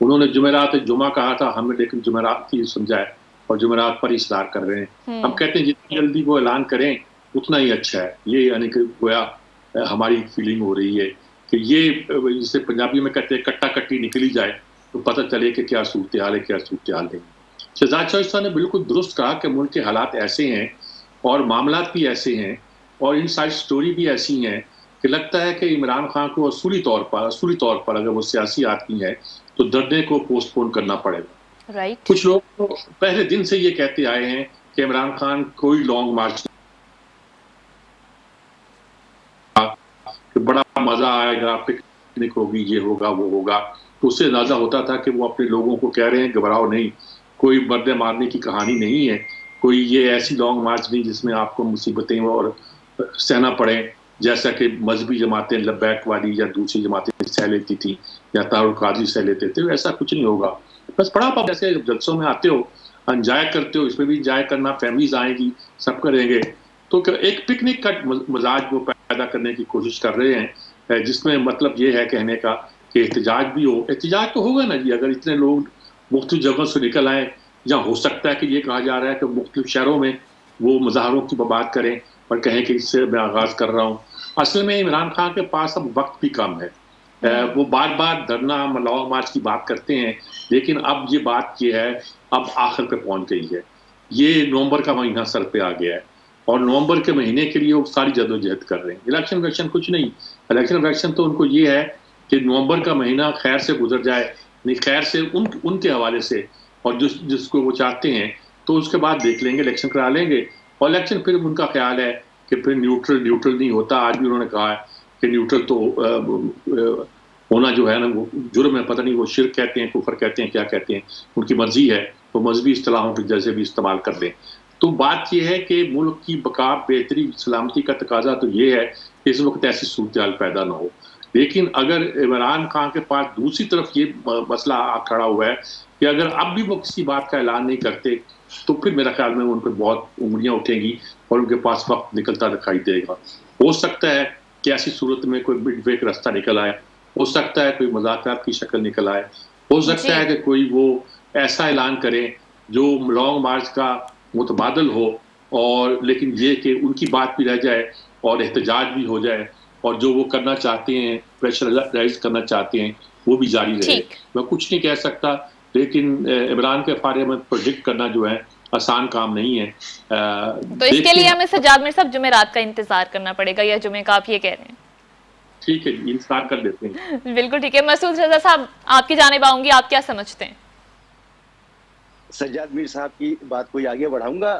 انہوں نے جمعرات جمعہ کہا تھا، ہم نے لیکن جمعرات کی سمجھا ہے اور جمعرات پر اصرار کر رہے ہیں. ہم کہتے ہیں جتنی جلدی وہ اعلان کریں اتنا ہی اچھا ہے. یہ یعنی کہ گویا ہماری فیلنگ ہو رہی ہے کہ یہ جسے پنجابی میں کہتے ہیں کٹا کٹی نکلی جائے تو پتہ چلے کہ کیا صورتحال ہے، کیا صورتحال نہیں. شہزاد شاہ صاحب نے بالکل درست کہا کہ ملک کے حالات ایسے ہیں اور معاملات بھی ایسے ہیں اور ان سائڈ سٹوری بھی ایسی ہیں کہ لگتا ہے کہ عمران خان کو اصولی طور پر اگر وہ سیاسی آدمی ہے تو دھرنے کو پوسٹ پون کرنا پڑے گا. رائٹ. کچھ لوگ تو پہلے دن سے یہ کہتے آئے ہیں کہ عمران خان کوئی لانگ مارچ کہ بڑا مزہ آئے گا، پکنک ہوگی، یہ ہوگا وہ ہوگا. تو اس سے اندازہ ہوتا تھا کہ وہ اپنے لوگوں کو کہہ رہے ہیں گھبراؤ نہیں، کوئی مردے مارنے کی کہانی نہیں ہے، کوئی یہ ایسی لانگ مارچ نہیں جس میں آپ کو مصیبتیں اور سہنا پڑے جیسا کہ مذہبی جماعتیں لبیک والی یا دوسری جماعتیں سہ لیتی تھی یا طاہر القادری سہ لیتے تھے. ایسا کچھ نہیں ہوگا. بس بڑا آپ ایسے جلسوں میں آتے ہو، انجوائے کرتے ہو، اس میں بھی انجوائے کرنا، فیملیز آئیں گی، سب کریں گے. تو ایک پکنک کا مزاج وہ پیدا کرنے کی کوشش کر رہے ہیں جس میں مطلب یہ ہے کہنے کا کہ احتجاج بھی ہو. احتجاج تو ہوگا نا جی، اگر اتنے لوگ مختلف جگہوں سے نکل آئیں. یا ہو سکتا ہے کہ یہ کہا جا رہا ہے کہ مختلف شہروں میں وہ مظاہروں کی بات کریں اور کہیں کہ اس سے میں آغاز کر رہا ہوں. اصل میں عمران خان کے پاس اب وقت بھی کم ہے. وہ بار بار دھرنا لانگ مارچ کی بات کرتے ہیں لیکن اب یہ بات یہ ہے اب آخر پہ پہنچ گئی ہے. یہ نومبر کا مہینہ سر پہ آ گیا ہے اور نومبر کے مہینے کے لیے وہ ساری جدوجہد کر رہے ہیں. الیکشن کچھ نہیں. الیکشن تو ان کو یہ ہے کہ نومبر کا مہینہ خیر سے گزر جائے، نہیں خیر سے ان کے حوالے سے، اور جس کو وہ چاہتے ہیں تو اس کے بعد دیکھ لیں گے، الیکشن کرا لیں گے. اور الیکشن پھر ان کا خیال ہے کہ پھر نیوٹرل نہیں ہوتا. آج بھی انہوں نے کہا ہے کہ نیوٹرل تو ہونا جو ہے نا وہ جرم ہے. پتہ نہیں وہ شرک کہتے ہیں، کفر کہتے ہیں، کیا کہتے ہیں، ان کی مرضی ہے. تو مذہبی اصطلاحوں کے جیسے بھی استعمال کر لیں. تو بات یہ ہے کہ ملک کی بقا، بہتری، سلامتی کا تقاضا تو یہ ہے کہ اس وقت ایسی صورتحال پیدا نہ ہو. لیکن اگر عمران خان کے پاس دوسری طرف یہ مسئلہ کھڑا ہوا ہے کہ اگر اب بھی وہ کسی بات کا اعلان نہیں کرتے تو پھر میرا خیال میں ان پہ بہت انگلیاں اٹھیں گی اور ان کے پاس وقت نکلتا دکھائی دے گا. ہو سکتا ہے کہ ایسی صورت میں کوئی مڈ وے کا رستہ نکل آئے، ہو سکتا ہے کوئی مذاکرات کی شکل نکل آئے، ہو سکتا ہے کہ کوئی وہ ایسا اعلان کرے جو لانگ مارچ کا متبادل ہو، اور لیکن یہ کہ ان کی بات بھی رہ جائے اور احتجاج بھی ہو جائے اور جو وہ کرنا چاہتے ہیں، پریشرائز کرنا چاہتے ہیں، وہ بھی جاری رہے. میں کچھ نہیں کہہ سکتا لیکن عمران کے بارے میں پروڈکٹ کرنا جو ہے آسان کام نہیں ہے. تو اس کے لیے ہمیں سجاد میر صاحب جمعرات کا انتظار کرنا پڑے گا یا جمعے کا، آپ یہ کہہ رہے ہیں؟ ٹھیک ہے، انتظار کر لیتے ہیں. بالکل ٹھیک ہے. مسعود رضا صاحب آپ کی جانب آؤں گی، آپ کیا سمجھتے ہیں؟ سجاد میر صاحب کی بات کو آگے بڑھاؤں گا.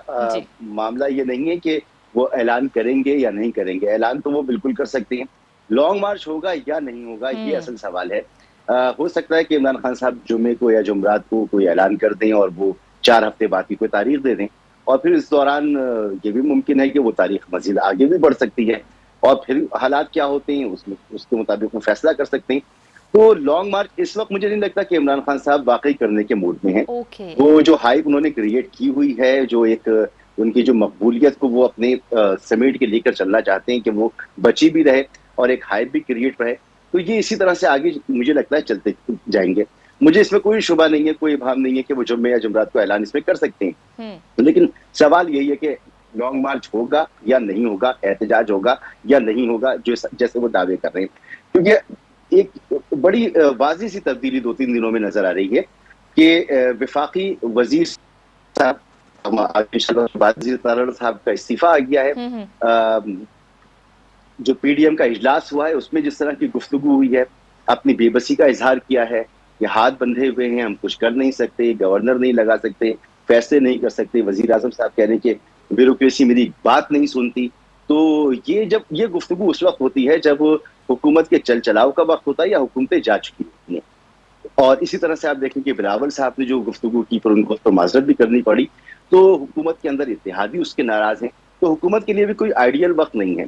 معاملہ یہ نہیں ہے کہ وہ اعلان کریں گے یا نہیں کریں گے. اعلان تو وہ بالکل کر سکتے ہیں. لانگ مارچ ہوگا یا نہیں ہوگا یہ اصل سوال ہے. ہو سکتا ہے کہ عمران خان صاحب جمعے کو یا جمعرات کو کوئی اعلان کر دیں اور وہ 4 ہفتے بعد کی کوئی تاریخ دے دیں، اور پھر اس دوران یہ بھی ممکن ہے کہ وہ تاریخ مزید آگے بھی بڑھ سکتی ہے اور پھر حالات کیا ہوتے ہیں اس کے مطابق وہ فیصلہ کر سکتے ہیں. تو لانگ مارچ اس وقت مجھے نہیں لگتا کہ عمران خان صاحب واقعی کرنے کے موڈ میں ہیں. وہ جو ہائپ انہوں نے کریٹ کی ہوئی ہے، جو ایک ان کی جو مقبولیت کو وہ اپنے سمیٹ کے لے کر چلنا چاہتے ہیں کہ وہ بچی بھی رہے اور ایک ہائپ بھی کریٹ رہے، تو یہ اسی طرح سے آگے مجھے لگتا ہے چلتے جائیں گے. مجھے اس میں کوئی شبہ نہیں ہے، کوئی ابہام نہیں ہے کہ وہ جمعے یا جمعرات کو اعلان اس میں کر سکتے ہیں. لیکن سوال یہی ہے کہ لانگ مارچ ہوگا یا نہیں ہوگا، احتجاج ہوگا یا نہیں ہوگا جیسے وہ دعوے کر رہے ہیں. کیونکہ ایک بڑی واضح سی تبدیلی 2-3 دنوں میں نظر آ رہی ہے کہ وفاقی وزیر صاحب کا استعفیٰ آ گیا ہے. جو پی ڈی ایم کا اجلاس ہوا ہے اس میں جس طرح کی گفتگو ہوئی ہے، اپنی بے بسی کا اظہار کیا ہے کہ ہاتھ بندھے ہوئے ہیں، ہم کچھ کر نہیں سکتے، گورنر نہیں لگا سکتے، فیصلے نہیں کر سکتے. وزیر اعظم صاحب کہہ رہے ہیں کہ بیوروکریسی میری بات نہیں سنتی. تو یہ گفتگو اس وقت ہوتی ہے جب حکومت کے چل چلاؤ کا وقت ہوتا ہے یا حکومتیں جا چکی ہوتی ہیں. اور اسی طرح سے آپ دیکھیں کہ بلاول صاحب نے جو گفتگو کی پر ان کو تو معذرت بھی کرنی پڑی. تو حکومت کے اندر اتحادی اس کے ناراض ہیں. تو حکومت کے لیے بھی کوئی آئیڈیل وقت نہیں ہے.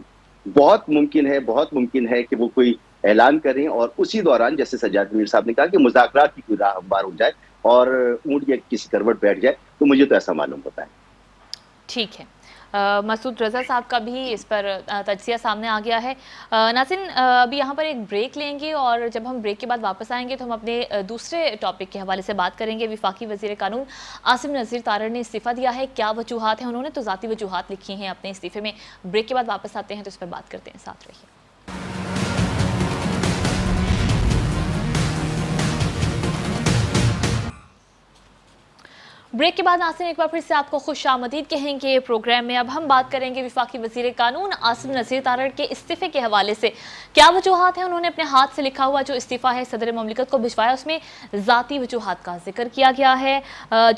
بہت ممکن ہے کہ وہ کوئی اعلان کریں اور اسی دوران جیسے سجاد میر صاحب نے کہا کہ مذاکرات کی کوئی راہ ہموار ہو جائے اور اونٹ یا کسی کروٹ بیٹھ جائے. تو مجھے تو ایسا معلوم ہوتا ہے. ٹھیک ہے، مسعود رضا صاحب کا بھی اس پر تجزیہ سامنے آ گیا ہے۔ ناظرین ابھی یہاں پر ایک بریک لیں گے اور جب ہم بریک کے بعد واپس آئیں گے تو ہم اپنے دوسرے ٹاپک کے حوالے سے بات کریں گے۔ وفاقی وزیر قانون عاصم نذیر تارڑ نے استعفیٰ دیا ہے، کیا وجوہات ہیں؟ انہوں نے تو ذاتی وجوہات لکھی ہیں اپنے استعفے میں۔ بریک کے بعد واپس آتے ہیں تو اس پر بات کرتے ہیں، ساتھ رہیے۔ بریک کے بعد ناظرین ایک بار پھر سے آپ کو خوش آمدید کہیں گے پروگرام میں۔ اب ہم بات کریں گے وفاقی وزیر قانون عاصم نذیر تارڑ کے استعفے کے حوالے سے، کیا وجوہات ہیں؟ انہوں نے اپنے ہاتھ سے لکھا ہوا جو استعفیٰ ہے صدر مملکت کو بھجوایا، اس میں ذاتی وجوہات کا ذکر کیا گیا ہے۔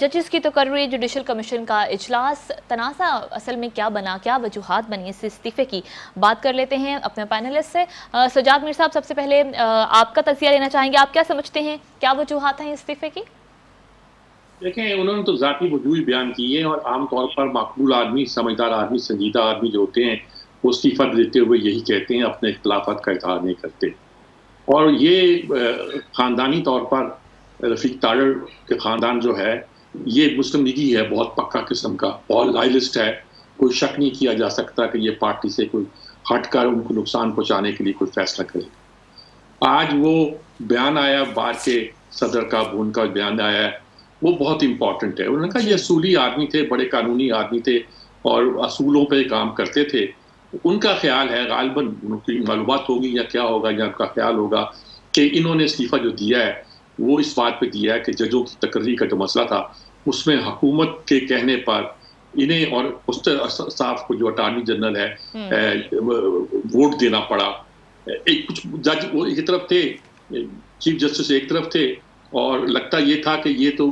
ججز کی تقرری، جوڈیشل کمیشن کا اجلاس، تنازع اصل میں کیا بنا، کیا وجوہات بنی اس استعفے کی، بات کر لیتے ہیں اپنے پینلسٹ سے۔ سجاد میر صاحب، سب سے پہلے آپ کا تجزیہ لینا چاہیں گے، آپ کیا سمجھتے ہیں کیا وجوہات ہیں استعفے کی؟ دیکھیں، انہوں نے تو ذاتی وجوہ بیان کی ہے، اور عام طور پر مقبول آدمی، سمجھدار آدمی، سنجیدہ آدمی جو ہوتے ہیں وہ استعفیٰ دیتے ہوئے یہی کہتے ہیں، اپنے اختلافات کا اظہار نہیں کرتے۔ اور یہ خاندانی طور پر رفیق تارڑ کے خاندان جو ہے یہ مسلم لیگی ہے، بہت پکا قسم کا، بہت لائلسٹ ہے، کوئی شک نہیں کیا جا سکتا کہ یہ پارٹی سے کوئی ہٹ کر ان کو نقصان پہنچانے کے لیے کوئی فیصلہ کرے۔ آج وہ بیان آیا بعد کے صدر کا، ان کا بیان آیا ہے، وہ بہت امپورٹنٹ ہے۔ انہوں نے کہا یہ اصولی آدمی تھے، بڑے قانونی آدمی تھے اور اصولوں پہ کام کرتے تھے۔ ان کا خیال ہے، غالباً ان کی معلومات ہوگی یا کیا ہوگا، یا ان کا خیال ہوگا کہ انہوں نے استعفیٰ جو دیا ہے وہ اس بات پہ دیا ہے کہ ججوں کی تقرری کا جو مسئلہ تھا اس میں حکومت کے کہنے پر انہیں اور صاحب کو جو اٹارنی جنرل ہے ووٹ دینا پڑا۔ کچھ جج وہ ایک طرف تھے، چیف جسٹس ایک طرف تھے، اور لگتا یہ تھا کہ یہ تو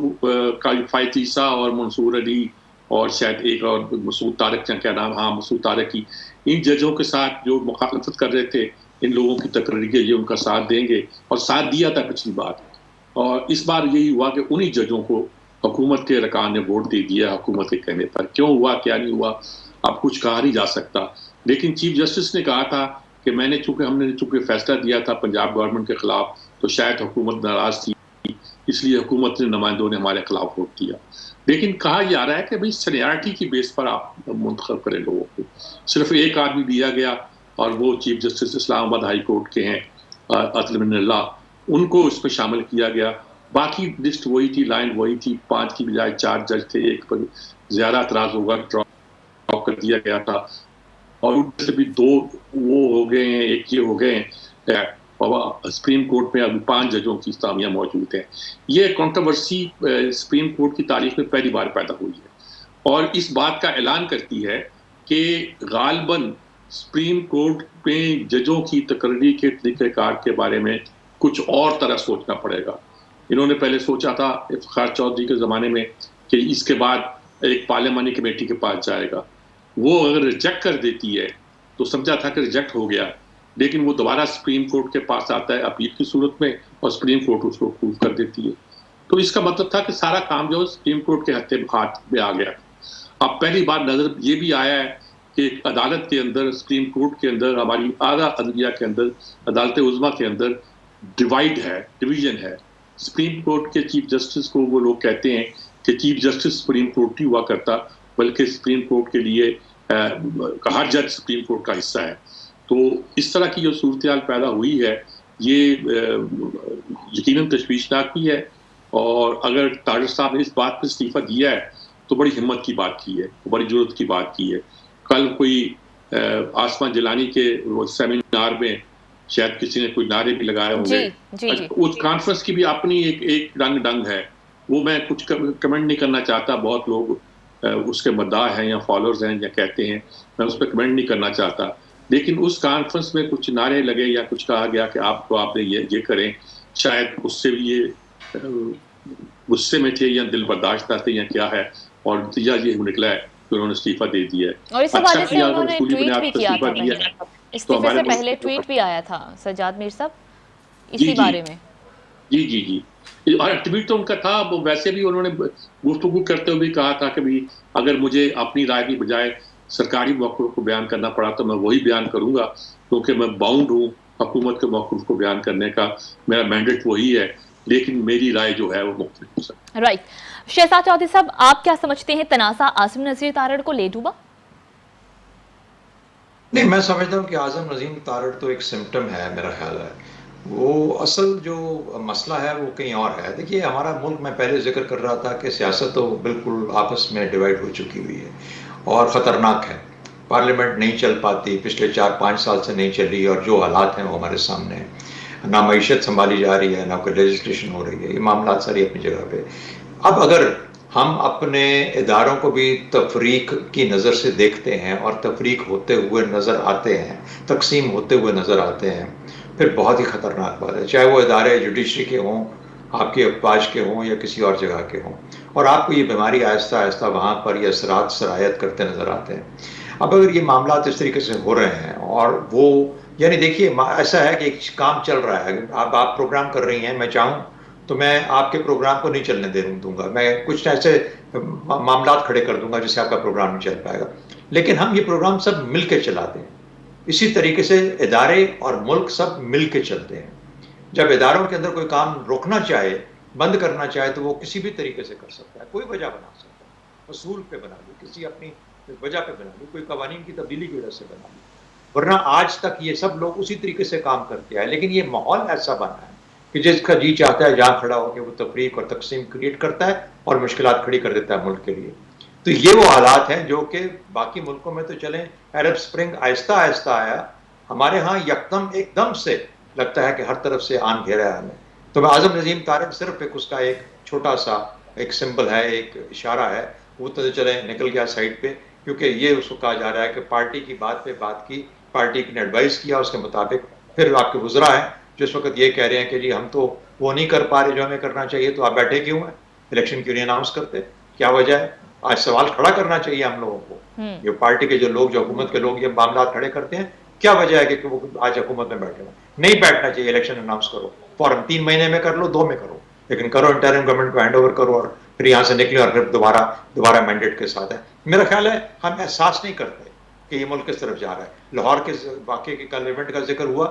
فائتیسا اور منصور علی اور شاید ایک اور مسعود طارق، کیا نام، ہاں مسعود طارق کی، ان ججوں کے ساتھ جو مخالفت کر رہے تھے ان لوگوں کی تقرری کے، یہ ان کا ساتھ دیں گے، اور ساتھ دیا تھا پچھلی بار۔ اور اس بار یہی ہوا کہ انہی ججوں کو حکومت کے ارکان نے ووٹ دے دیا حکومت کے کہنے پر۔ کیوں ہوا، کیا نہیں ہوا، اب کچھ کہا نہیں جا سکتا، لیکن چیف جسٹس نے کہا تھا کہ ہم نے چونکہ فیصلہ دیا تھا پنجاب گورنمنٹ کے خلاف تو شاید حکومت ناراض تھی، اس لیے حکومت نے نمائندوں نے ہمارے خلاف ووٹ دیا۔ لیکن کہا جا رہا ہے کہ بھئی سینیارٹی کی بیس پر آپ منتخب کریں لوگوں کو۔ صرف ایک آدمی دیا گیا اور وہ چیف جسٹس اسلام آباد ہائی کورٹ کے ہیں عدل من اللہ، ان کو اس میں شامل کیا گیا۔ باقی لسٹ وہی تھی، لائن وہی تھی، 5 کی بجائے 4 جج تھے، ایک پر زیادہ اعتراض ہوگا ڈراپ کر دیا گیا تھا، اور ان میں سے بھی 2 وہ ہو گئے ہیں، ایک یہ ہو گئے ہیں۔ سپریم کورٹ میں ابھی 5 ججوں کی استعفیاں موجود ہیں۔ یہ کنٹروورسی سپریم کورٹ کی تاریخ میں پہلی بار پیدا ہوئی ہے، اور اس بات کا اعلان کرتی ہے کہ غالباً سپریم کورٹ میں ججوں کی تقرری کے طریقہ کار کے بارے میں کچھ اور طرح سوچنا پڑے گا۔ انہوں نے پہلے سوچا تھا افتخار چودھری کے زمانے میں کہ اس کے بعد ایک پارلیمانی کمیٹی کے پاس جائے گا، وہ اگر ریجیکٹ کر دیتی ہے تو سمجھا تھا کہ ریجیکٹ ہو گیا، لیکن وہ دوبارہ سپریم کورٹ کے پاس آتا ہے اپیل کی صورت میں، اور سپریم کورٹ اس کو اپروو کر دیتی ہے۔ تو اس کا مطلب تھا کہ سارا کام جو سپریم کورٹ کے ہاتھ میں آ گیا۔ اب پہلی بار نظر یہ بھی آیا ہے کہ عدالت کے اندر، سپریم کورٹ کے اندر، ہماری اعلیٰ عدلیہ کے اندر، عدالت عظمیٰ کے اندر ڈویژن ہے۔ سپریم کورٹ کے چیف جسٹس کو وہ لوگ کہتے ہیں کہ چیف جسٹس سپریم کورٹ نہیں ہوا کرتا، بلکہ سپریم کورٹ کے لیے ہر جج سپریم کورٹ کا حصہ ہے۔ تو اس طرح کی جو صورتحال پیدا ہوئی ہے یہ یقیناً تشویشناک بھی ہے، اور اگر تارڑ صاحب نے اس بات پہ استعفیٰ دیا ہے تو بڑی ہمت کی بات کی ہے، بڑی ضرورت کی بات کی ہے۔ کل کوئی آسمان جیلانی کے سیمینار میں شاید کسی نے کوئی نعرے بھی لگائے ہوں گے، اس کانفرنس کی بھی اپنی ایک رنگ ڈنگ ہے، وہ میں کچھ کمنٹ نہیں کرنا چاہتا، بہت لوگ اس کے مداح ہیں یا فالوورز ہیں یا کہتے ہیں، میں اس پہ کمنٹ نہیں کرنا چاہتا، لیکن اس کانفرنس میں کچھ نعرے لگے یا کچھ کہا گیا کہ آپ نے یہ کریں، شاید اس سے بھی یہ غصے میں تھے یا دل برداشت تھے یا کیا ہے، اور نتیجہ یہ نکلا ہے کہ انہوں نے استعفیٰ دے دیا ہے۔ اور اس حوالے سے انہوں نے ٹویٹ بھی کیا تھا، استعفے سے پہلے ٹویٹ بھی آیا تھا سجاد میر صاحب اسی بارے میں۔ جی اور ٹویٹ تو ان کا تھا، ویسے بھی انہوں نے گفتگو کرتے ہوئے کہا تھا کہ بھی اگر مجھے اپنی رائے کی بجائے سرکاری موقف کو بیان کرنا پڑا تو میں وہی بیان کروں گا، کیونکہ میں باؤنڈ ہوں حکومت کے موقف کو بیان کرنے کا، میرا مینڈیٹ وہی ہے۔ لیکن میری رائے جو ہے وہ مختلف ہو سکتی ہے. رائٹ. شہزاد چودھری صاحب, آپ کیا سمجھتے ہیں, تنازع اعظم نذیر تارڑ کو لے ڈوبا؟ نہیں, میں سمجھتا ہوں کہ اعظم نذیر تارڑ تو ایک سمٹم ہے, میرا خیال ہے وہ اصل جو مسئلہ ہے وہ کہیں اور ہے. دیکھیے ہمارا ملک, میں پہلے ذکر کر رہا تھا کہ سیاست تو بالکل آپس میں ڈیوائڈ ہو چکی ہوئی ہے اور خطرناک ہے. پارلیمنٹ نہیں چل پاتی, پچھلے 4-5 سال سے نہیں چلی, اور جو حالات ہیں وہ ہمارے سامنے ہیں. نہ معیشت سنبھالی جا رہی ہے, نہ کوئی لیجسلیشن ہو رہی ہے, یہ معاملات ساری اپنی جگہ پہ. اب اگر ہم اپنے اداروں کو بھی تفریق کی نظر سے دیکھتے ہیں اور تفریق ہوتے ہوئے نظر آتے ہیں, تقسیم ہوتے ہوئے نظر آتے ہیں, پھر بہت ہی خطرناک بات ہے. چاہے وہ ادارے جوڈیشری کے ہوں, آپ کے افواج کے ہوں, یا کسی اور جگہ کے ہوں, اور آپ کو یہ بیماری آہستہ آہستہ وہاں پر یہ اثرات سرایت کرتے نظر آتے ہیں. اب اگر یہ معاملات اس طریقے سے ہو رہے ہیں, اور وہ یعنی دیکھیے ایسا ہے کہ ایک کام چل رہا ہے, آپ پروگرام کر رہی ہیں, میں چاہوں تو میں آپ کے پروگرام کو نہیں چلنے دوں گا, میں کچھ ایسے معاملات کھڑے کر دوں گا جس سے آپ کا پروگرام نہیں چل پائے گا. لیکن ہم یہ پروگرام سب مل کے چلاتے ہیں. اسی طریقے سے ادارے اور ملک سب مل کے چلتے ہیں. جب اداروں کے اندر کوئی کام روکنا چاہے, بند کرنا چاہے, تو وہ کسی بھی طریقے سے کر سکتا ہے, کوئی وجہ بنا سکتا ہے, اصول پہ بنا لی, کسی اپنی وجہ پہ بنا لی, کوئی قوانین کی تبدیلی کی وجہ سے بنا لی. ورنہ آج تک یہ سب لوگ اسی طریقے سے کام کرتے ہیں. لیکن یہ ماحول ایسا بنا ہے کہ جس کا جی چاہتا ہے جہاں کھڑا ہو کے وہ تفریق اور تقسیم کریٹ کرتا ہے اور مشکلات کھڑی کر دیتا ہے ملک کے لیے. تو یہ وہ حالات ہیں جو کہ باقی ملکوں میں تو چلیں, عرب سپرنگ آہستہ آہستہ آیا, ہمارے ہاں یکدم ایک دم سے لگتا ہے کہ ہر طرف سے آن گھیرا ہے ہمیں. تو میں اعظم نذیر تارڑ صرف ایک اس کا ایک چھوٹا سا ایک سمبل ہے, ایک اشارہ ہے, وہ تو چلے نکل گیا سائڈ پہ, کیونکہ یہ اس کو کہا جا رہا ہے کہ پارٹی کی بات پہ بات کی, پارٹی نے ایڈوائز کیا, اس کے مطابق پھر آپ کے وزراء ہیں جو اس وقت یہ کہہ رہے ہیں کہ جی ہم تو وہ نہیں کر پا رہے جو ہمیں کرنا چاہیے, تو آپ بیٹھے کیوں ہیں, الیکشن کیوں نہیں اناؤنس کرتے, کیا وجہ ہے؟ آج سوال کھڑا کرنا چاہیے ہم لوگوں کو. یہ پارٹی کے جو لوگ, جو حکومت کے لوگ یہ معاملات کھڑے کرتے ہیں, کیا وجہ ہے کہ وہ آج حکومت میں بیٹھے ہیں؟ نہیں بیٹھنا چاہیے, الیکشن اناؤنس کرو فوراً, 3 مہینے میں کر لو, 2 میں کرو, لیکن کرو انٹرم گورنمنٹ کو ہینڈ اوور کرو, اور پھر یہاں سے نکلے اور پھر دوبارہ مینڈیٹ کے ساتھ ہے. میرا خیال ہے ہم احساس نہیں کرتے کہ یہ ملک کس طرف جا رہا ہے. لاہور کے واقعے کے کل ایونٹ کا ذکر ہوا,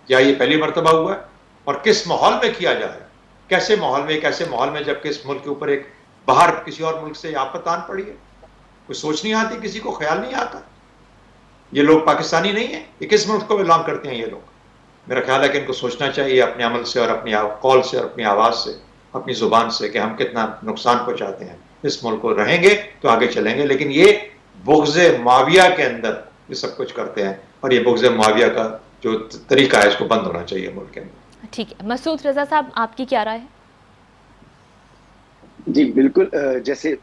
یا یہ پہلی مرتبہ ہوا ہے, اور کس ماحول میں کیا جا رہا ہے, کیسے ماحول میں, کیسے ماحول میں, جبکہ اس ملک کے اوپر ایک باہر کسی اور ملک سے آفت آن پڑی ہے. کوئی سوچ نہیں آتی, کسی کو خیال نہیں آتا. یہ لوگ پاکستانی نہیں ہیں, یہ کس ملک کو بلانگ کرتے ہیں یہ لوگ. میرا خیال ہے کہ ان کو سوچنا چاہیے اپنے عمل سے اور اپنی قول سے اور اپنی آواز سے, اپنی زبان سے, کہ ہم کتنا نقصان پہنچاتے ہیں اس ملک کو. رہیں گے تو آگے چلیں گے, لیکن یہ بغض معاویہ کے اندر یہ سب کچھ کرتے ہیں, اور یہ بغض معاویہ کا جو طریقہ ہے اس کو بند ہونا چاہیے ملک کے اندر. ٹھیک ہے, مسعود رضا صاحب آپ کی کیا رائے ہے؟ جی بالکل, جیسے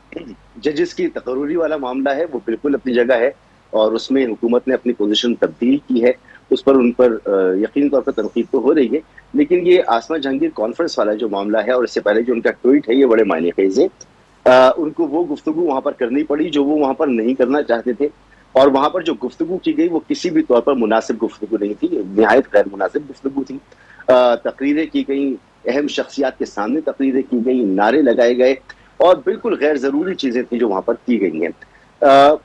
ججز کی تقرری والا معاملہ ہے وہ بالکل اپنی جگہ ہے, اور اس میں حکومت نے اپنی پوزیشن تبدیل کی ہے, اس پر ان پر یقینی طور پر تنقید تو ہو رہی ہے. لیکن یہ آسما جہانگیر کانفرنس والا جو معاملہ ہے, اور اس سے پہلے جو ان کا ٹویٹ ہے, یہ بڑے معنی خیز ہے. ان کو وہ گفتگو وہاں پر کرنی پڑی جو وہ وہاں پر نہیں کرنا چاہتے تھے, اور وہاں پر جو گفتگو کی گئی وہ کسی بھی طور پر مناسب گفتگو نہیں تھی, نہایت غیر مناسب گفتگو تھی. تقریریں کی گئیں, اہم شخصیات کے سامنے تقریریں کی گئیں, نعرے لگائے گئے, اور بالکل غیر ضروری چیزیں تھیں جو وہاں پر کی گئی ہیں.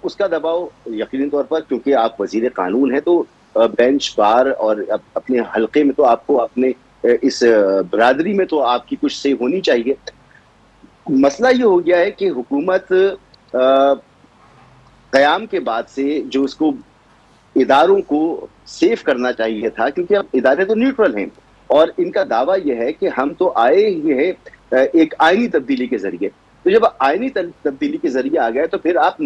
اس کا دباؤ یقینی طور پر, کیونکہ آپ وزیر قانون ہیں, تو بینچ بار اور اپنے حلقے میں تو آپ کو, اپنے اس برادری میں تو آپ کی کچھ سے ہونی چاہیے. مسئلہ یہ ہو گیا ہے کہ حکومت قیام کے بعد سے جو اس کو اداروں کو سیف کرنا چاہیے تھا, کیونکہ اب ادارے تو نیوٹرل ہیں, اور ان کا دعویٰ یہ ہے کہ ہم تو آئے ہی ہیں ایک آئینی تبدیلی کے ذریعے. تو جب آئینی تبدیلی کے ذریعے آ گئے, تو پھر آپ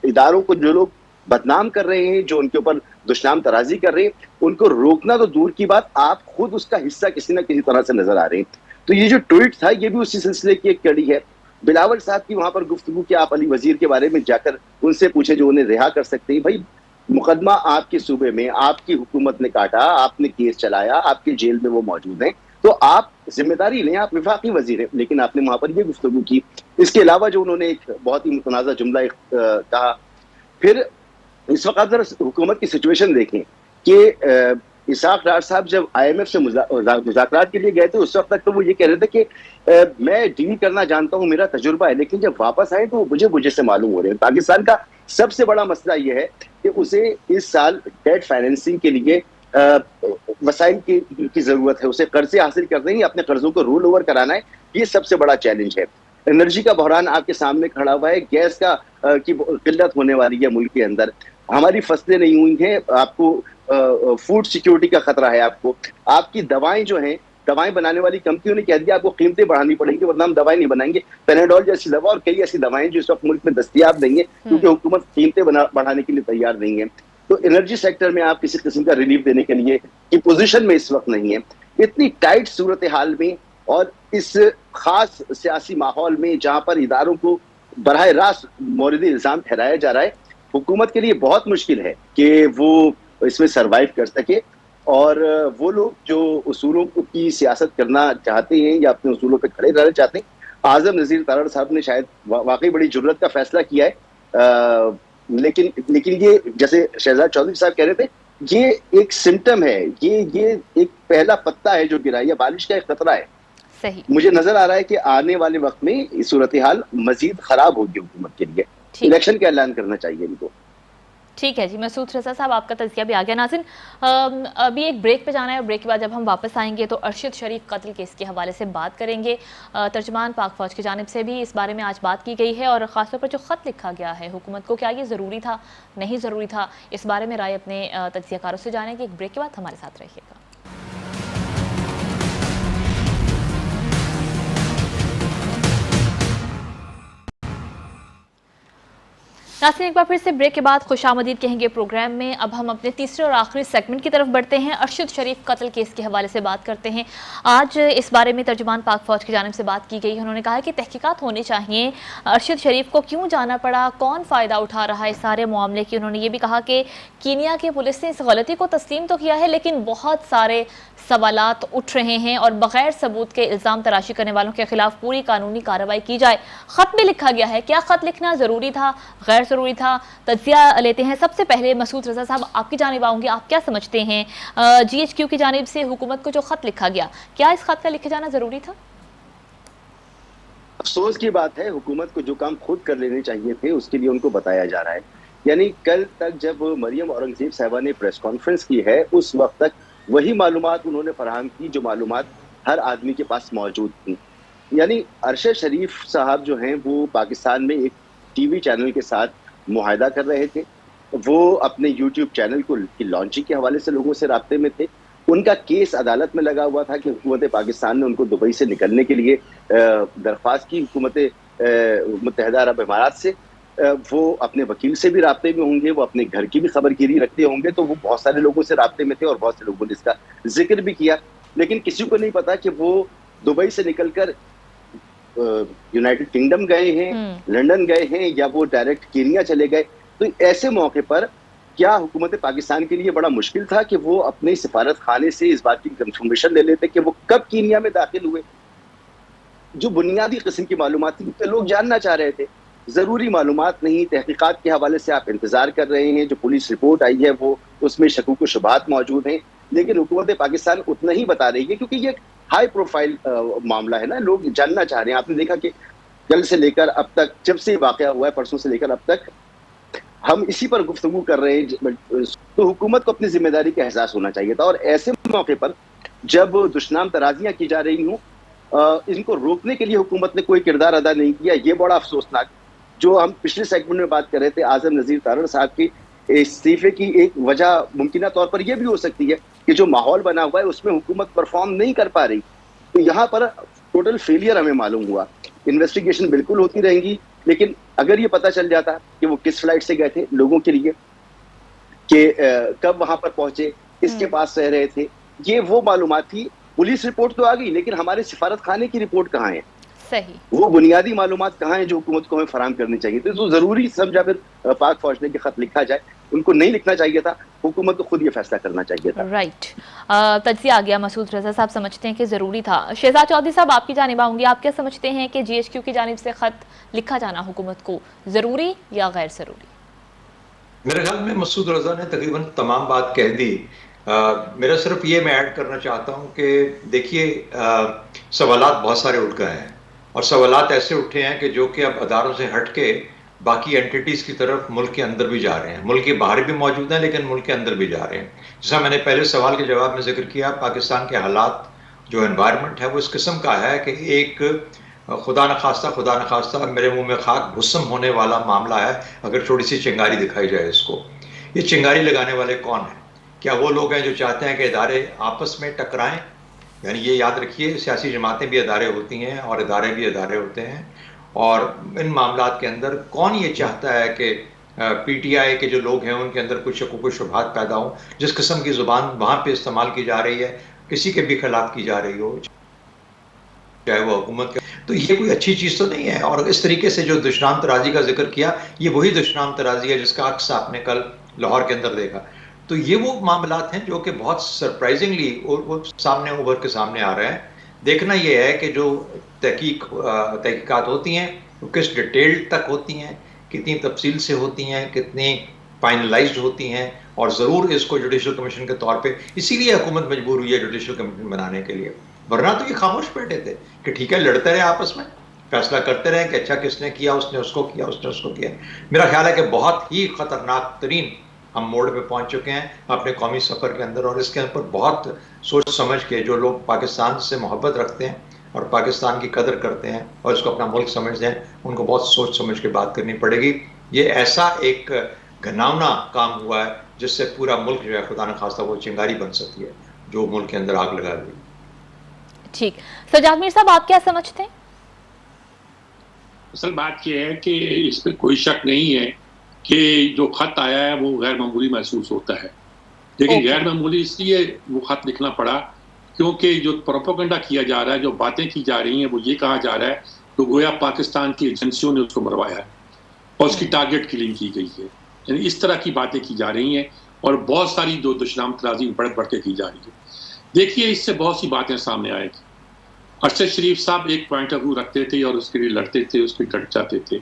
اداروں کو جو لوگ بدنام کر رہے ہیں, جو ان کے اوپر دشنام ترازی کر رہے ہیں, ان کو روکنا تو دور کی بات, آپ خود اس کا حصہ کسی نہ کسی طرح سے نظر آ رہے ہیں. تو یہ جو ٹویٹ تھا یہ بھی اسی سلسلے کی ایک کڑی ہے. بلاول صاحب کی وہاں پر گفتگو کہ آپ علی وزیر کے بارے میں جا کر ان سے پوچھے جو انہیں رہا کر سکتے ہیں. بھائی مقدمہ آپ کے صوبے میں آپ کی حکومت نے کاٹا, آپ نے کیس چلایا, آپ کے جیل میں وہ موجود ہیں, تو آپ ذمہ داری لیں, آپ وفاقی وزیر ہیں. لیکن آپ نے وہاں پر یہ گفتگو کی. اس کے علاوہ جو انہوں نے ایک بہت ہی متنازع جملہ کہا. پھر اس وقت ذرا حکومت کی سچویشن دیکھیں کہ اسحاق ڈار صاحب جب آئی ایم ایف سے مذاکرات کے لیے گئے تھے, اس وقت تک تو وہ یہ کہہ رہے تھے کہ میں ڈیل کرنا جانتا ہوں, میرا تجربہ ہے, لیکن جب واپس آئے تو وہ مجھے سے معلوم ہو رہے ہیں. پاکستان کا سب سے بڑا مسئلہ یہ ہے کہ اسے اس سال ڈیٹ فائنینسنگ کے لیے وسائل کی ضرورت ہے, اسے قرضے حاصل کرنے ہیں, اپنے قرضوں کو رول اوور کرانا ہے, یہ سب سے بڑا چیلنج ہے. انرجی کا بحران آپ کے سامنے کھڑا ہوا ہے, گیس کا کی قلت ہونے والی ہے ملک کے اندر, ہماری فصلیں نہیں ہوئی ہیں, آپ کو فوڈ سیکیورٹی کا خطرہ ہے, آپ کی دوائیں جو ہیں, دوائیں بنانے والی کمپنیوں نے کہہ دیا آپ کو قیمتیں بڑھانی پڑیں گی ورنہ ہم دوائیں نہیں بنائیں گے. پیناڈول جیسی دوا اور کئی ایسی دوائیں جو اس وقت ملک میں دستیاب نہیں ہے کیونکہ حکومت قیمتیں بڑھانے کے لیے تیار نہیں ہے. تو انرجی سیکٹر میں آپ کسی قسم کا ریلیف دینے کے لیے کی پوزیشن میں اس وقت نہیں ہے. اتنی ٹائٹ صورتحال میں اور اس خاص سیاسی ماحول میں جہاں پر اداروں کو براہ راست مورد الزام ٹھہرایا جا رہا ہے, حکومت کے لیے بہت مشکل ہے کہ وہ اس میں سروائیو کر سکے. اور وہ لوگ جو اصولوں کی سیاست کرنا چاہتے ہیں یا اپنے اصولوں پہ کھڑے رہنا چاہتے ہیں, اعظم نذیر تارڑ صاحب نے شاید واقعی بڑی جرت کا فیصلہ کیا ہے, لیکن یہ جیسے شہزاد چودھری صاحب کہہ رہے تھے, یہ ایک سمٹم ہے, یہ ایک پہلا پتا ہے جو گرا, یا بارش کا ایک خطرہ ہے. صحیح. مجھے نظر آ رہا ہے کہ آنے والے وقت میں صورتحال مزید خراب ہوگی حکومت کے لیے. الیکشن کا اعلان کرنا چاہیے ان کو. ٹھیک ہے جی, مسعود رضا صاحب آپ کا تجزیہ بھی آ گیا. ناظرین, ابھی ایک بریک پہ جانا ہے, اور بریک کے بعد جب ہم واپس آئیں گے تو ارشد شریف قتل کیس کے حوالے سے بات کریں گے. ترجمان پاک فوج کی جانب سے بھی اس بارے میں آج بات کی گئی ہے, اور خاص طور پر جو خط لکھا گیا ہے حکومت کو, کیا یہ ضروری تھا, نہیں ضروری تھا, اس بارے میں رائے اپنے تجزیہ کاروں سے جانیں گے. ایک بریک کے بعد ہمارے ساتھ رہیے گا. ناظرین, ایک بار پھر سے بریک کے بعد خوش آمدید کہیں گے پروگرام میں. اب ہم اپنے تیسرے اور آخری سیگمنٹ کی طرف بڑھتے ہیں. ارشد شریف قتل کیس کے حوالے سے بات کرتے ہیں. آج اس بارے میں ترجمان پاک فوج کی جانب سے بات کی گئی. انہوں نے کہا کہ تحقیقات ہونی چاہیے, ارشد شریف کو کیوں جانا پڑا, کون فائدہ اٹھا رہا ہے اس سارے معاملے کی. انہوں نے یہ بھی کہا کہ کینیا کے پولیس نے اس غلطی کو تسلیم تو کیا ہے, لیکن بہت سارے سوالات اٹھ رہے ہیں, اور بغیر ثبوت کے الزام تراشی کرنے والوں کے خلاف پوری قانونی کارروائی کی جائے. خط بھی لکھا گیا ہے, کیا خط لکھنا ضروری تھا, غیر ضروری تھا, تجزیہ لیتے ہیں. سب سے پہلے مسعود رضا صاحب آپ کی جانب آؤں گی, آپ کیا سمجھتے ہیں جی ایچ کیو کی جانب سے حکومت کو جو خط لکھا گیا, کیا اس خط کا لکھے جانا ضروری تھا؟ افسوس کی بات ہے, حکومت کو جو کام خود کر لینے چاہیے تھے اس کے لیے ان کو بتایا جا رہا ہے. یعنی کل تک جب مریم اورنگزیب صاحبہ نے پریس کانفرنس کی ہے, اس وقت تک وہی معلومات انہوں نے فراہم کی جو معلومات ہر آدمی کے پاس موجود تھیں. یعنی ارشد شریف صاحب جو ہیں وہ پاکستان میں ایک ٹی وی چینل کے ساتھ معاہدہ کر رہے تھے, وہ اپنے یوٹیوب چینل کی لانچنگ کے حوالے سے لوگوں سے رابطے میں تھے. ان کا کیس عدالت میں لگا ہوا تھا کہ حکومت پاکستان نے ان کو دبئی سے نکلنے کے لیے درخواست کی حکومت متحدہ عرب امارات سے. وہ اپنے وکیل سے بھی رابطے میں ہوں گے, وہ اپنے گھر کی بھی خبر گیری رکھتے ہوں گے, تو وہ بہت سارے لوگوں سے رابطے میں تھے اور بہت سے لوگوں نے اس کا ذکر بھی کیا. لیکن کسی کو نہیں پتا کہ وہ دبئی سے نکل کر یونائٹڈ کنگڈم گئے ہیں, لنڈن گئے ہیں, یا وہ ڈائریکٹ کینیا چلے گئے. تو ایسے موقع پر کیا حکومت پاکستان کے لیے بڑا مشکل تھا کہ وہ اپنے سفارت خانے سے اس بات کی کنفرمیشن لے لیتے کہ وہ کب کینیا میں داخل ہوئے. جو بنیادی قسم کی معلومات تھی لوگ جاننا چاہ رہے تھے, ضروری معلومات نہیں. تحقیقات کے حوالے سے آپ انتظار کر رہے ہیں, جو پولیس رپورٹ آئی ہے وہ اس میں شکوک و شبہات موجود ہیں, لیکن حکومت پاکستان اتنا ہی بتا رہی ہے کیونکہ یہ ایک ہائی پروفائل معاملہ ہے نا, لوگ جاننا چاہ رہے ہیں. آپ نے دیکھا کہ کل سے لے کر اب تک, جب سے واقعہ ہوا ہے پرسوں سے لے کر اب تک, ہم اسی پر گفتگو کر رہے ہیں. تو حکومت کو اپنی ذمہ داری کا احساس ہونا چاہیے تھا, اور ایسے موقع پر جب دشنام ترازیاں کی جا رہی ہوں, ان کو روکنے کے لیے حکومت نے کوئی کردار ادا نہیں کیا. یہ بڑا افسوسناک, جو ہم پچھلے سیگمنٹ میں بات کر رہے تھے, اعظم نذیر تارڑ صاحب کی استعفے کی ایک وجہ ممکنہ طور پر یہ بھی ہو سکتی ہے کہ جو ماحول بنا ہوا ہے اس میں حکومت پرفارم نہیں کر پا رہی. تو یہاں پر ٹوٹل فیلئر ہمیں معلوم ہوا. انویسٹیگیشن بالکل ہوتی رہیں گی, لیکن اگر یہ پتہ چل جاتا کہ وہ کس فلائٹ سے گئے تھے لوگوں کے لیے, کہ کب وہاں پر پہنچے, کس کے پاس رہ رہے تھے, یہ وہ معلومات تھی. پولیس رپورٹ تو آ گئی, لیکن ہمارے سفارت خانے کی رپورٹ کہاں ہے؟ صحیح, وہ بنیادی معلومات کہاں ہیں جو حکومت کو ہمیں فراہم کرنی چاہیے تھی. تو ضروری سمجھا پھر پاک فوج نے کہ خط لکھا جائے. ان کو نہیں لکھنا چاہیے تھا, حکومت کو خود یہ فیصلہ کرنا چاہیے تھا. رائٹ, تجزیہ آ گیا. مسعود رضا صاحب سمجھتے ہیں کہ ضروری تھا. شہزاد چودھری صاحب آپ کی جانب آؤں گی, آپ کیا سمجھتے ہیں کہ جی ایچ کیو کی جانب سے خط لکھا جانا حکومت کو ضروری یا غیر ضروری؟ میرے خیال میں مسعود رضا نے تقریباً تمام بات کہہ دی. میرا صرف یہ میں ایڈ کرنا چاہتا ہوں کہ دیکھیے, سوالات بہت سارے اٹھ گئے ہیں, اور سوالات ایسے اٹھے ہیں کہ جو کہ اب اداروں سے ہٹ کے باقی اینٹیٹیز کی طرف ملک کے اندر بھی جا رہے ہیں. ملک کے باہر بھی موجود ہیں لیکن ملک کے اندر بھی جا رہے ہیں. جیسا میں نے پہلے سوال کے جواب میں ذکر کیا, پاکستان کے حالات جو انوائرمنٹ ہے وہ اس قسم کا ہے کہ ایک خدا نخواستہ میرے منہ میں خاک بھسم ہونے والا معاملہ ہے اگر چھوٹی سی چنگاری دکھائی جائے اس کو. یہ چنگاری لگانے والے کون ہیں؟ کیا وہ لوگ ہیں جو چاہتے ہیں کہ ادارے آپس میں ٹکرائیں؟ یعنی یہ یاد رکھیے, سیاسی جماعتیں بھی ادارے ہوتی ہیں اور ادارے بھی ادارے ہوتے ہیں, اور ان معاملات کے اندر کون یہ چاہتا ہے کہ پی ٹی آئی کے جو لوگ ہیں ان کے اندر کچھ شکوک و شبہات پیدا ہوں؟ جس قسم کی زبان وہاں پہ استعمال کی جا رہی ہے, کسی کے بھی خلاف کی جا رہی ہو, چاہے وہ حکومت کے, تو یہ کوئی اچھی چیز تو نہیں ہے. اور اس طریقے سے جو دشنام ترازی کا ذکر کیا, یہ وہی دشنام ترازی ہے جس کا عکس آپ نے کل لاہور کے اندر دیکھا. تو یہ وہ معاملات ہیں جو کہ بہت سرپرائزنگلی سامنے ابھر کے سامنے آ رہے ہیں. دیکھنا یہ ہے کہ جو تحقیقات ہوتی ہیں وہ کس ڈیٹیل تک ہوتی ہیں, کتنی تفصیل سے ہوتی ہیں, کتنی فائنلائزڈ ہوتی ہیں, اور ضرور اس کو جوڈیشل کمیشن کے طور پہ, اسی لیے حکومت مجبور ہوئی ہے جوڈیشل کمیشن بنانے کے لیے, ورنہ تو یہ خاموش بیٹھے تھے کہ ٹھیک ہے لڑتے رہے آپس میں, فیصلہ کرتے رہے کہ اچھا کس نے کیا, اس نے اس کو کیا, اس نے اس کو کیا. میرا خیال ہے کہ بہت ہی خطرناک ترین ہم موڑ پہ پہنچ چکے ہیں اپنے قومی سفر کے اندر, اور اس کے اوپر بہت سوچ سمجھ کے جو لوگ پاکستان سے محبت رکھتے ہیں اور پاکستان کی قدر کرتے ہیں اور اس کو اپنا ملک سمجھتے ہیں, ان کو بہت سوچ سمجھ کے بات کرنی پڑے گی. یہ ایسا ایک گھناؤنا کام ہوا ہے جس سے پورا ملک جو ہے خدا نخواستہ وہ چنگاری بن سکتی ہے جو ملک کے اندر آگ لگا ہوئی. ٹھیک, سجاد میر صاحب آپ کیا سمجھتے ہیں؟ اصل بات یہ ہے کہ اس پہ کوئی شک نہیں ہے کہ جو خط آیا ہے وہ غیر معمولی محسوس ہوتا ہے, لیکن غیر معمولی اس لیے وہ خط لکھنا پڑا کیونکہ جو پروپیگنڈا کیا جا رہا ہے, جو باتیں کی جا رہی ہیں, وہ یہ کہا جا رہا ہے کہ گویا پاکستان کی ایجنسیوں نے اس کو مروایا ہے اور اس کی ٹارگٹ کلنگ کی گئی ہے. یعنی اس طرح کی باتیں کی جا رہی ہیں اور بہت ساری جو دشنام ترازی بڑھ کے کی جا رہی ہے. دیکھیے اس سے بہت سی باتیں سامنے آئے گی. ارشد شریف صاحب ایک پوائنٹ آف ویو رکھتے تھے اور اس کے لیے لڑتے تھے, اس کے ڈٹ جاتے تھے,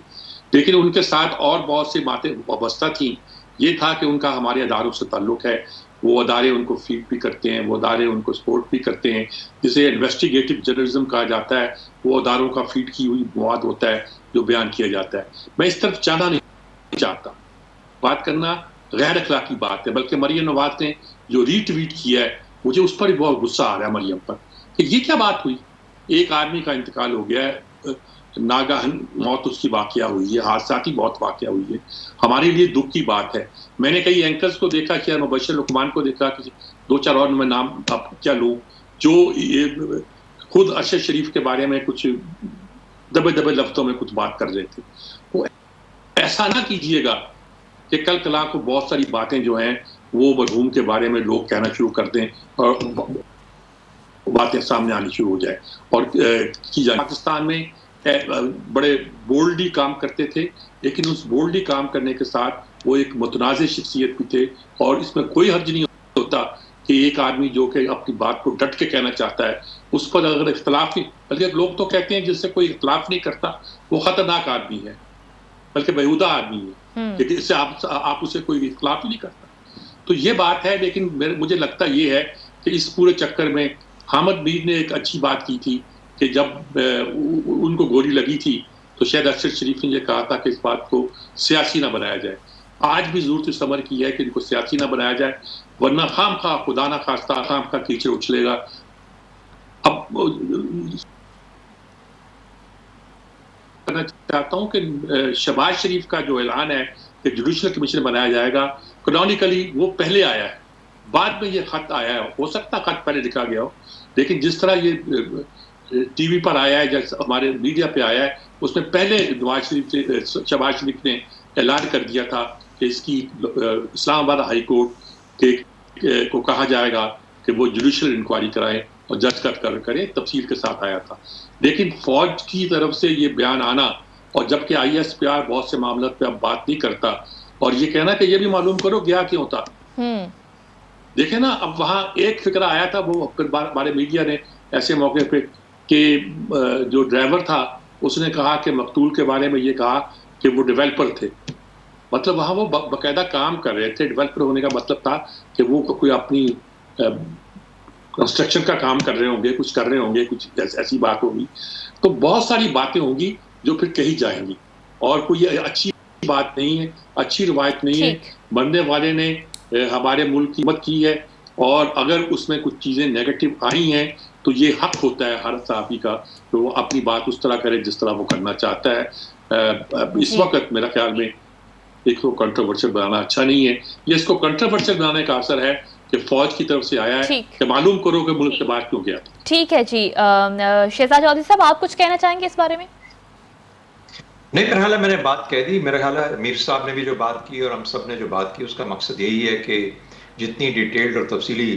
لیکن ان کے ساتھ اور بہت سی باتیں وابستہ تھیں. یہ تھا کہ ان کا ہمارے اداروں سے تعلق ہے, وہ ادارے ان کو فیڈ بھی کرتے ہیں, وہ ادارے ان کو سپورٹ بھی کرتے ہیں, جسے انویسٹیگیٹو جرنلزم کہا جاتا ہے. وہ اداروں کا فیڈ کی ہوئی مواد ہوتا ہے جو بیان کیا جاتا ہے. میں اس طرف جانا نہیں چاہتا, بات کرنا غیر اخلاقی بات ہے, بلکہ مریم نواز نے جو ری ٹویٹ کیا ہے مجھے اس پر بھی بہت غصہ آ رہا ہے مریم پر کہ یہ کیا بات ہوئی. ایک آدمی کا انتقال ہو گیا ہے, ناگہن موت اس کی واقعہ ہوئی ہے, حادثاتی موت واقعہ ہوئی ہے, ہمارے لیے دکھ کی بات ہے. میں نے کئی اینکرز کو دیکھا, کیا مبشر لقمان کو دیکھا, کہ دو چار اور میں نام اب کیا لوں, جو خود ارشد شریف کے بارے میں کچھ دبے لفظوں میں کچھ بات کر رہے تھے. وہ ایسا نہ کیجئے گا کہ کل کلا کو بہت ساری باتیں جو ہیں وہ مرحوم کے بارے میں لوگ کہنا شروع کر دیں اور باتیں سامنے آنی شروع ہو جائے اور کی جائے. پاکستان میں بڑے بولڈلی کام کرتے تھے, لیکن اس بولڈلی کام کرنے کے ساتھ وہ ایک متنازع شخصیت بھی تھے, اور اس میں کوئی حرج نہیں ہوتا کہ ایک آدمی جو کہ اپنی بات کو ڈٹ کے کہنا چاہتا ہے اس پر اگر اختلاف نہیں, بلکہ لوگ تو کہتے ہیں جس سے کوئی اختلاف نہیں کرتا وہ خطرناک آدمی ہے, بلکہ بیہودہ آدمی ہے, لیکن اس سے آپ اسے کوئی اختلاف ہی نہیں کرتا. تو یہ بات ہے. لیکن مجھے لگتا یہ ہے کہ اس پورے چکر میں حامد میر نے ایک اچھی بات کی تھی کہ جب ان کو گولی لگی تھی تو شاید ارشد شریف نے یہ کہا تھا کہ اس بات کو سیاسی نہ بنایا جائے. آج بھی ضرورت اس عمر کی ہے کہ ان کو سیاسی نہ بنایا جائے, ورنہ خام خواہ خدا نہ خواستہ خام خواہ کیچڑ اچھلے گا. اب کرنا چاہتا ہوں کہ شہباز شریف کا جو اعلان ہے کہ جوڈیشل کمیشن بنایا جائے گا, کنونیکلی وہ پہلے آیا ہے, بعد میں یہ خط آیا ہے. ہو سکتا خط پہلے لکھا گیا ہو, لیکن جس طرح یہ ٹی وی پر آیا ہے, جیسے ہمارے میڈیا پہ آیا ہے, اس میں پہلے شہباز شریف نے اعلان کر دیا تھا کہ اس کی اسلام آباد ہائی کورٹ کو کہا جائے گا کہ وہ جوڈیشل انکوائری کرائیں اور جج کریں, تفصیل کے ساتھ آیا تھا. لیکن فوج کی طرف سے یہ بیان آنا, اور جبکہ آئی ایس پی آر بہت سے معاملات پہ اب بات نہیں کرتا, اور یہ کہنا کہ یہ بھی معلوم کرو گیا کیوں تھا. دیکھیں نا, اب وہاں ایک فکرہ آیا تھا, وہ ہمارے میڈیا نے ایسے موقع پہ کہ جو ڈرائیور تھا اس نے کہا کہ مقتول کے بارے میں یہ کہا کہ وہ ڈیولپر تھے. مطلب وہاں وہ باقاعدہ کام کر رہے تھے. ڈیولپر ہونے کا مطلب تھا کہ وہ کوئی اپنی کنسٹرکشن کا کام کر رہے ہوں گے, کچھ کر رہے ہوں گے, کچھ ایسی بات ہوگی. تو بہت ساری باتیں ہوں گی جو پھر کہی جائیں گی, اور کوئی اچھی بات نہیں ہے، اچھی روایت نہیں ہے. مرنے والے نے ہمارے ملک کی مدد کی ہے، اور اگر اس میں کچھ چیزیں نیگیٹو آئی ہیں تو یہ حق ہوتا ہے ہر صحافی کا کہ وہ اپنی بات اس طرح کرے جس طرح وہ کرنا چاہتا ہے. اس وقت میرا خیال میں ایک کو کنٹروورشل بنانا اچھا نہیں ہے. یہ اس کو کنٹروورشل بنانے کا اثر ہے کہ فوج کی طرف سے آیا ہے کہ معلوم کرو کہ ملک سے باہر کیوں گیا تھا. ٹھیک ہے جی. شہزاد چودھری صاحب آپ کچھ کہنا چاہیں گے اس بارے میں؟ نہیں، میرا خیال ہے میں نے بات کہہ دی. میرا خیال ہے میر صاحب نے بھی جو بات کی اور ہم سب نے جو بات کی اس کا مقصد یہی ہے کہ جتنی ڈیٹیلڈ اور تفصیلی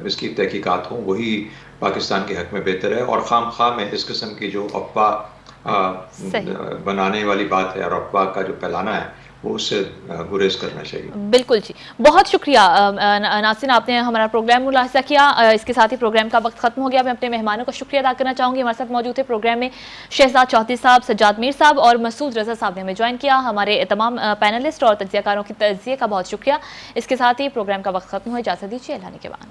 اس کی تحقیقات ہوں وہی پاکستان کے حق میں بہتر ہے، اور خام خواہ میں اس قسم کی جو افواہ بنانے والی بات ہے اور افواہ کا جو پھیلانا ہے وہ اس سے گریز کرنا چاہیے. بالکل جی، بہت شکریہ ناصرین، آپ نے ہمارا پروگرام ملاحظہ کیا. اس کے ساتھ ہی پروگرام کا وقت ختم ہو گیا. میں اپنے مہمانوں کا شکریہ ادا کرنا چاہوں گی. ہمارے ساتھ موجود تھے پروگرام میں شہزاد چودھری صاحب، سجاد میر صاحب اور مسعود رضا صاحب نے ہمیں جوائن کیا. ہمارے تمام پینلسٹ اور تجزیہ کاروں کی تجزیے کا بہت شکریہ. اس کے ساتھ ہی پروگرام کا وقت ختم ہو. اجازت دیجیے، اللہ نے کے بعد.